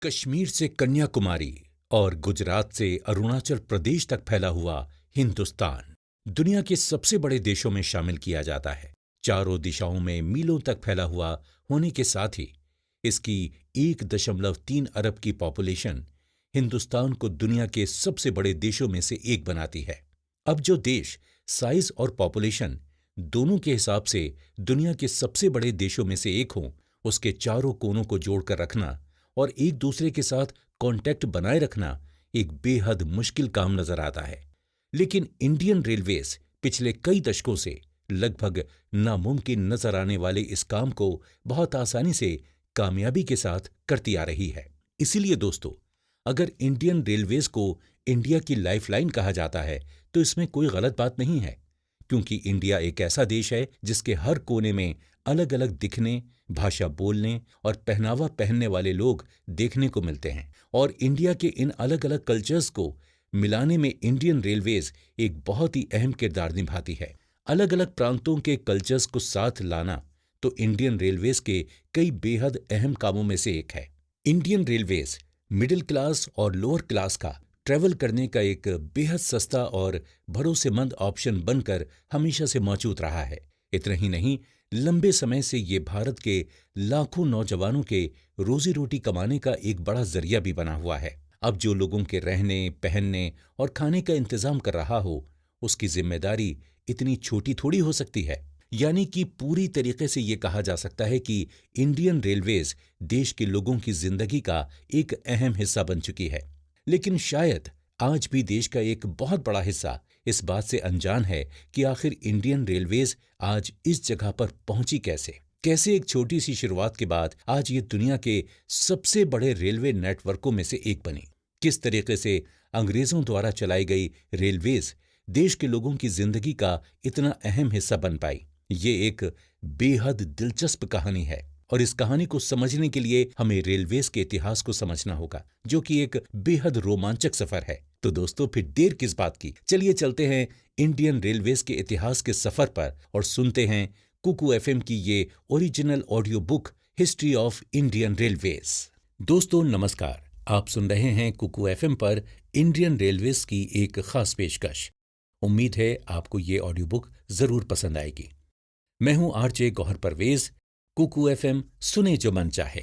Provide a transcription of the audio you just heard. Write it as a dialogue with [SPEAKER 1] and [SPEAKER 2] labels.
[SPEAKER 1] कश्मीर से कन्याकुमारी और गुजरात से अरुणाचल प्रदेश तक फैला हुआ हिंदुस्तान दुनिया के सबसे बड़े देशों में शामिल किया जाता है। चारों दिशाओं में मीलों तक फैला हुआ होने के साथ ही इसकी 1.3 अरब की पॉपुलेशन हिंदुस्तान को दुनिया के सबसे बड़े देशों में से एक बनाती है। अब जो देश साइज और पॉपुलेशन दोनों के हिसाब से दुनिया के सबसे बड़े देशों में से एक हो, उसके चारों कोनों को जोड़कर रखना और एक दूसरे के साथ कांटेक्ट बनाए रखना एक बेहद मुश्किल काम नजर आता है। लेकिन इंडियन रेलवेज पिछले कई दशकों से लगभग नामुमकिन नजर आने वाले इस काम को बहुत आसानी से कामयाबी के साथ करती आ रही है। इसीलिए दोस्तों, अगर इंडियन रेलवेज को इंडिया की लाइफलाइन कहा जाता है तो इसमें कोई गलत बात नहीं है, क्योंकि इंडिया एक ऐसा देश है जिसके हर कोने में अलग अलग दिखने, भाषा बोलने और पहनावा पहनने वाले लोग देखने को मिलते हैं। और इंडिया के इन अलग अलग कल्चर्स को मिलाने में इंडियन रेलवेज एक बहुत ही अहम किरदार निभाती है। अलग अलग प्रांतों के कल्चर्स को साथ लाना तो इंडियन रेलवेज के कई बेहद अहम कामों में से एक है। इंडियन रेलवेज मिडिल क्लास और लोअर क्लास का ट्रैवल करने का एक बेहद सस्ता और भरोसेमंद ऑप्शन बनकर हमेशा से मौजूद रहा है। इतना ही नहीं, लंबे समय से ये भारत के लाखों नौजवानों के रोजी रोटी कमाने का एक बड़ा जरिया भी बना हुआ है। अब जो लोगों के रहने, पहनने और खाने का इंतजाम कर रहा हो, उसकी जिम्मेदारी इतनी छोटी थोड़ी हो सकती है। यानी कि पूरी तरीके से ये कहा जा सकता है कि इंडियन रेलवेज देश के लोगों की जिंदगी का एक अहम हिस्सा बन चुकी है। लेकिन शायद आज भी देश का एक बहुत बड़ा हिस्सा इस बात से अनजान है कि आखिर इंडियन रेलवेज आज इस जगह पर पहुंची कैसे एक छोटी सी शुरुआत के बाद आज ये दुनिया के सबसे बड़े रेलवे नेटवर्कों में से एक बनी। किस तरीके से अंग्रेजों द्वारा चलाई गई रेलवेज देश के लोगों की जिंदगी का इतना अहम हिस्सा बन पाई, ये एक बेहद दिलचस्प कहानी है। और इस कहानी को समझने के लिए हमें रेलवेज के इतिहास को समझना होगा, जो कि एक बेहद रोमांचक सफर है। तो दोस्तों, फिर देर किस बात की, चलिए चलते हैं इंडियन रेलवेज के इतिहास के सफर पर और सुनते हैं कुकू एफएम की ये original audio book history of Indian railways. दोस्तों नमस्कार, आप सुन रहे हैं कुकू एफएम पर इंडियन रेलवेज की एक खास पेशकश। उम्मीद है आपको ये ऑडियो बुक जरूर पसंद आएगी। मैं हूं आरजे गौहर परवेज। कुकू एफएम, सुने जो मन चाहे।